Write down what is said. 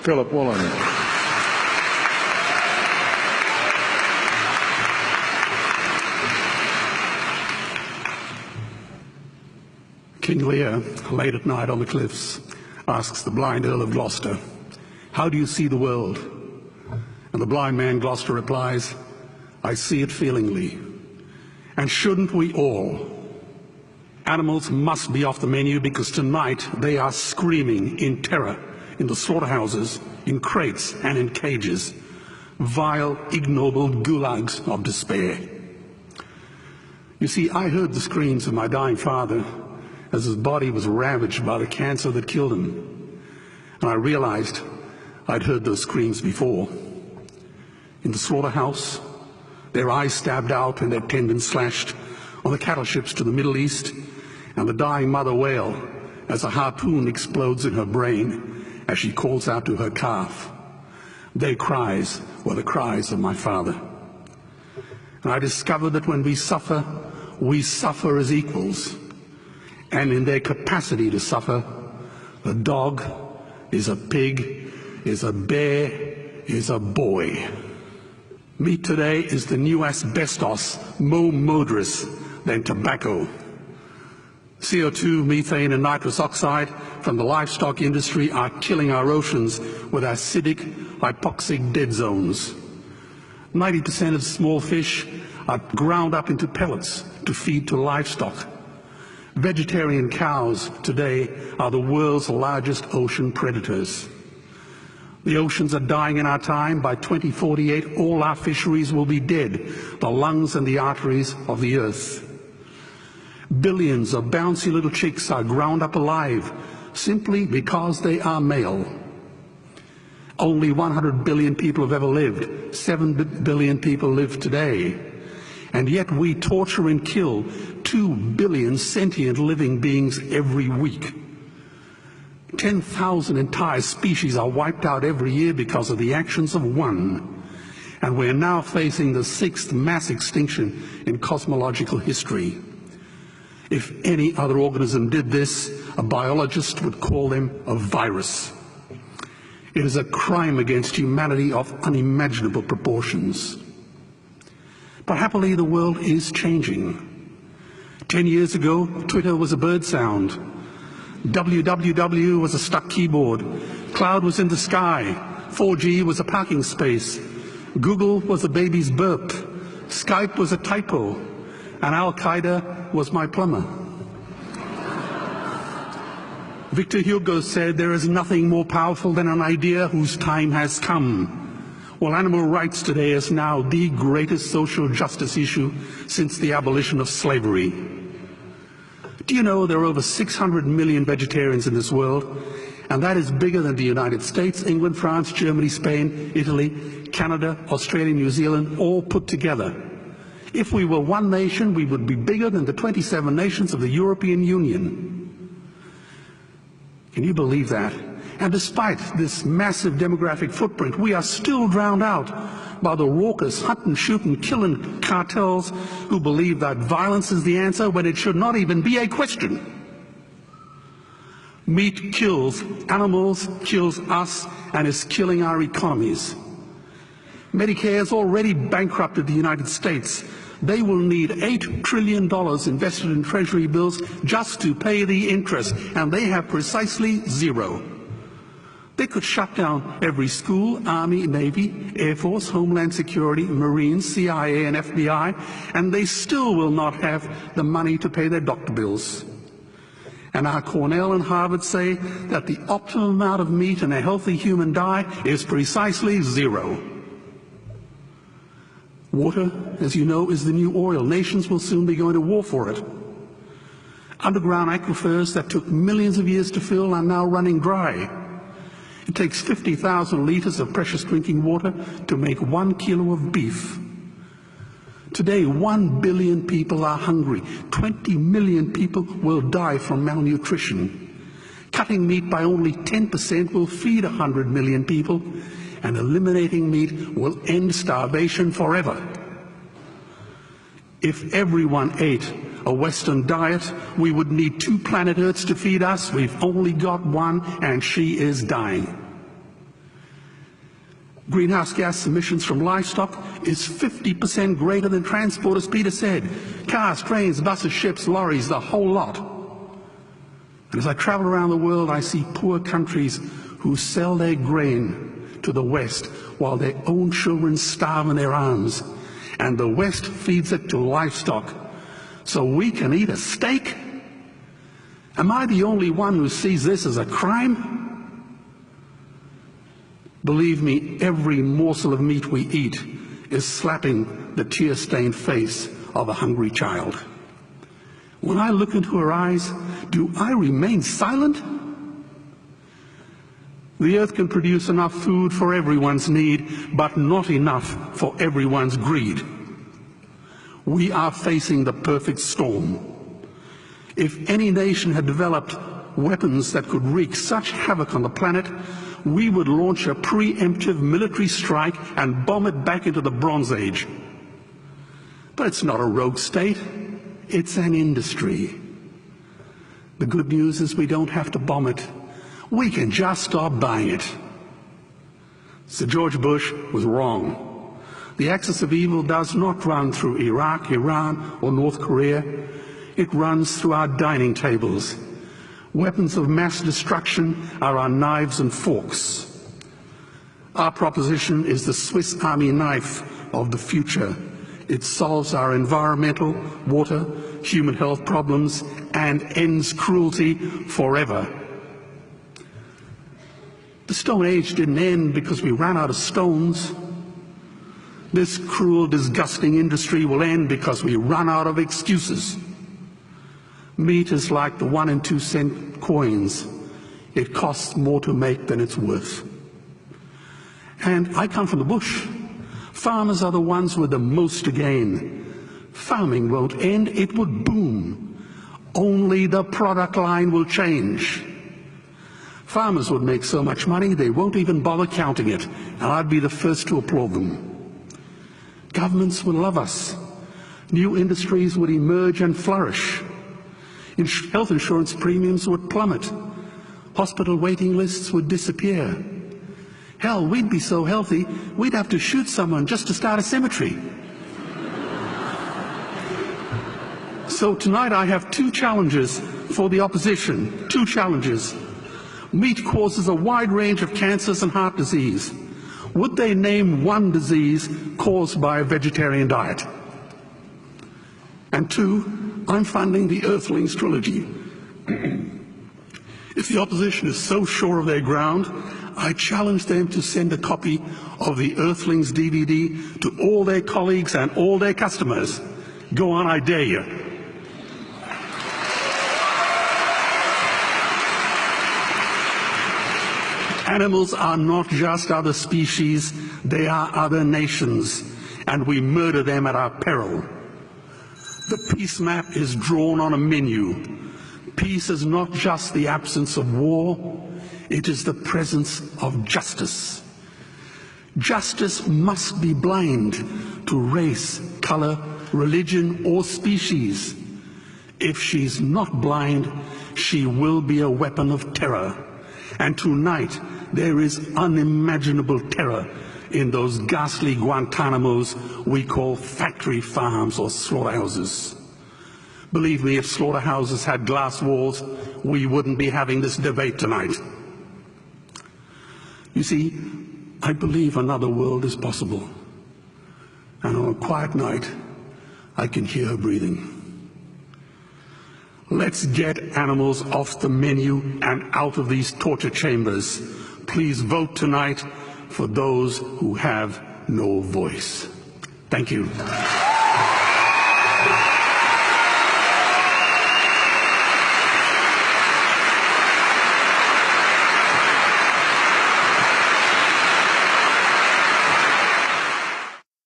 Philip Woolen. King Lear, late at night on the cliffs, asks the blind Earl of Gloucester, "How do you see the world?" And the blind man Gloucester replies, "I see it feelingly." And shouldn't we all? Animals must be off the menu because tonight they are screaming in terror in the slaughterhouses, in crates and in cages, vile, ignoble gulags of despair. You see, I heard the screams of my dying father as his body was ravaged by the cancer that killed him. And I realized I'd heard those screams before. In the slaughterhouse, their eyes stabbed out and their tendons slashed, on the cattle ships to the Middle East, and the dying mother wail as a harpoon explodes in her brain as she calls out to her calf. Their cries were the cries of my father. And I discovered that when we suffer as equals. And in their capacity to suffer, a dog is a pig, is a bear, is a boy. Meat today is the new asbestos, more murderous than tobacco. CO2, methane and nitrous oxide from the livestock industry are killing our oceans with acidic, hypoxic dead zones. 90% of small fish are ground up into pellets to feed to livestock. Vegetarian cows today are the world's largest ocean predators. The oceans are dying in our time. By 2048, all our fisheries will be dead, the lungs and the arteries of the earth. Billions of bouncy little chicks are ground up alive simply because they are male. Only 100 billion people have ever lived. 7 billion people live today. And yet we torture and kill 2 billion sentient living beings every week. 10,000 entire species are wiped out every year because of the actions of one. And we're now facing the 6th mass extinction in cosmological history. If any other organism did this, a biologist would call them a virus. It is a crime against humanity of unimaginable proportions. But happily, the world is changing. 10 years ago, Twitter was a bird sound. www was a stuck keyboard. Cloud was in the sky. 4G was a parking space. Google was a baby's burp. Skype was a typo. And Al-Qaeda was my plumber. Victor Hugo said, "There is nothing more powerful than an idea whose time has come." Well, animal rights today is now the greatest social justice issue since the abolition of slavery. Do you know there are over 600 million vegetarians in this world? And that is bigger than the United States, England, France, Germany, Spain, Italy, Canada, Australia, New Zealand, all put together. If we were one nation, we would be bigger than the 27 nations of the European Union. Can you believe that? And despite this massive demographic footprint, we are still drowned out by the raucous hunt and shoot and killing cartels who believe that violence is the answer when it should not even be a question. Meat kills animals, kills us, and is killing our economies. Medicare has already bankrupted the United States. They will need $8 trillion invested in Treasury bills just to pay the interest, and they have precisely zero. They could shut down every school, Army, Navy, Air Force, Homeland Security, Marines, CIA, and FBI, and they still will not have the money to pay their doctor bills. And our Cornell and Harvard say that the optimum amount of meat in a healthy human diet is precisely zero. Water, as you know, is the new oil. Nations will soon be going to war for it. Underground aquifers that took millions of years to fill are now running dry. It takes 50,000 liters of precious drinking water to make 1 kilo of beef. Today, 1 billion people are hungry. 20 million people will die from malnutrition. Cutting meat by only 10% will feed 100 million people, and eliminating meat will end starvation forever. If everyone ate a Western diet, we would need 2 planet Earths to feed us. We've only got one, and she is dying. Greenhouse gas emissions from livestock is 50% greater than transport, as Peter said. Cars, trains, buses, ships, lorries, the whole lot. And as I travel around the world, I see poor countries who sell their grain to the West while their own children starve in their arms. And the West feeds it to livestock so we can eat a steak? Am I the only one who sees this as a crime? Believe me, every morsel of meat we eat is slapping the tear-stained face of a hungry child. When I look into her eyes, do I remain silent? The earth can produce enough food for everyone's need, but not enough for everyone's greed. We are facing the perfect storm. If any nation had developed weapons that could wreak such havoc on the planet, we would launch a preemptive military strike and bomb it back into the Bronze Age. But it's not a rogue state, it's an industry. The good news is we don't have to bomb it. We can just stop buying it. Sir George Bush was wrong. The axis of evil does not run through Iraq, Iran, or North Korea. It runs through our dining tables. Weapons of mass destruction are our knives and forks. Our proposition is the Swiss Army knife of the future. It solves our environmental, water, human health problems and ends cruelty forever. The Stone Age didn't end because we ran out of stones. This cruel, disgusting industry will end because we run out of excuses. Meat is like the 1 and 2 cent coins. It costs more to make than it's worth. And I come from the bush. Farmers are the ones with the most to gain. Farming won't end, it would boom. Only the product line will change. Farmers would make so much money they won't even bother counting it, and I'd be the first to applaud them. Governments would love us. New industries would emerge and flourish. Health insurance premiums would plummet. Hospital waiting lists would disappear. Hell, we'd be so healthy, we'd have to shoot someone just to start a cemetery. So tonight I have 2 challenges for the opposition. 2 challenges. Meat causes a wide range of cancers and heart disease. Would they name one disease caused by a vegetarian diet? And 2, I'm funding the Earthlings trilogy. If the opposition is so sure of their ground, I challenge them to send a copy of the Earthlings DVD to all their colleagues and all their customers. Go on, I dare you. Animals are not just other species, they are other nations, and we murder them at our peril. The peace map is drawn on a menu. Peace is not just the absence of war, it is the presence of justice. Justice must be blind to race, color, religion, or species. If she's not blind, she will be a weapon of terror. And tonight, there is unimaginable terror in those ghastly Guantanamos we call factory farms or slaughterhouses. Believe me, if slaughterhouses had glass walls, we wouldn't be having this debate tonight. You see, I believe another world is possible. And on a quiet night, I can hear her breathing. Let's get animals off the menu and out of these torture chambers. Please vote tonight for those who have no voice. Thank you.